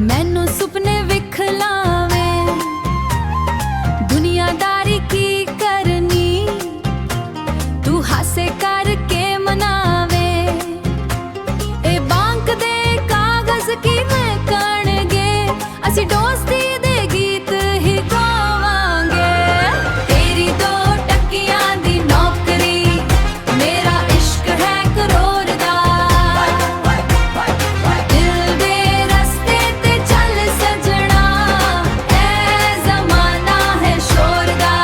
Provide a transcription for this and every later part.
मैनू सुपने विखलावे दुनियादारी की करनी, तू हासे करके मनावे। ए बैंक दे कागज की मैं कणगे, असी दोस्ती दे गीत ही गावांगे। तेरी दो टकियां दी नौकरी, मेरा इश्क है करोड़ दा। दिल दे रस्ते ते चल सजना, ऐ ज़माना है शोर दा।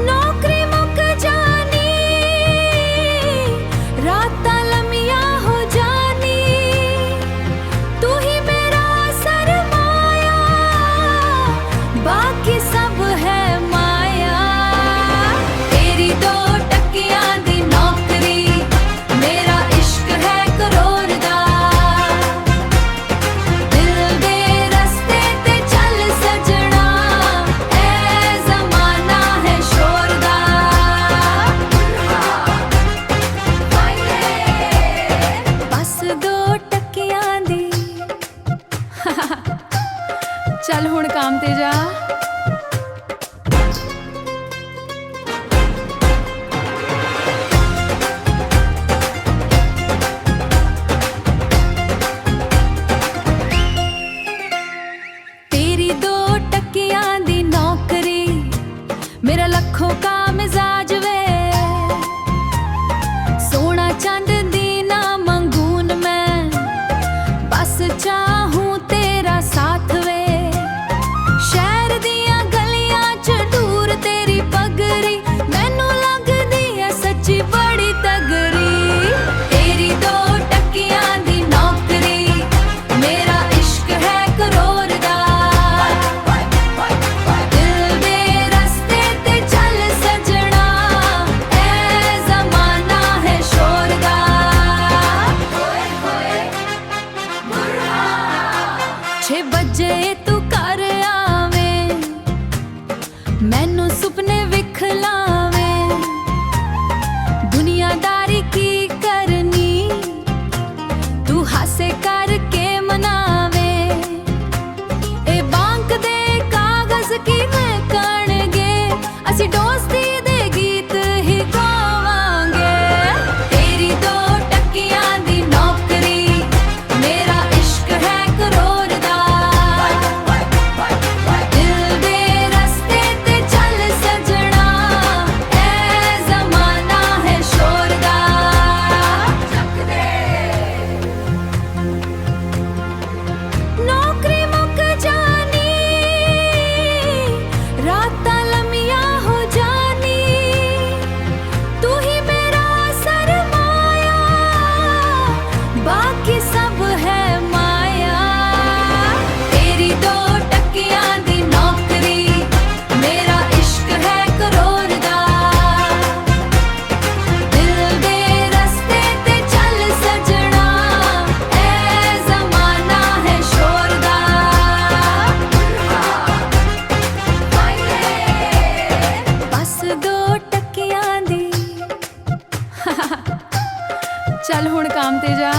नौकरी मुक जानी, रातां लम्मियां हो जानी, तू ही मेरा सरमाया, बाकी सब है माया। तेरी दो टकियां दी नौकरी, मेरा इश्क है करोड़ दा। दिल दे रस्ते ते चल सजना, ऐ ज़माना है शोर दा। बस दो टकियां दी चल हुण काम ते जा। तेरी दो टकियां दी नौकरी, मेरा लखों का मिजाज वे। सोना चंद दी ना मंगून मैं, बस चाहूं तेरा साथ वे। शहर दियां गलियां च दूर तेरी पगड़ी, मैनू लगदी है सच्ची बड़ी तगड़ी। तेरी दो टकियां दी नौकरी, मेरा इश्क है करोड़ दा। दिल दे रस्ते ते चल सजना, ऐ ज़माना है शोर दा। छे बजे तू घर आवे, मैनू सुपने विखलावे। दुनियादारी की करनी, तू हासे करके मनावे। ए बैंक दे कागज की मैं कणगे, असी दोस्ती दे गीत ही गावांगे। तेरी दो टकियां दी नौकरी, मेरा इश्क है करोड़ दा। दिल दे रस्ते ते चल सजना, ऐ ज़माना है शोर दा। नौकरी मुक जानी, रातां लम्मियां हो जानी, तू ही मेरा सरमाया, बाकी सब है माया। तेरी दो टकियां दी नौकरी, मेरा इश्क है करोड़ दा। दिल दे रस्ते ते चल सजना, ऐ ज़माना है शोर दा। बस दो टकियां दी चल हुण काम ते जा।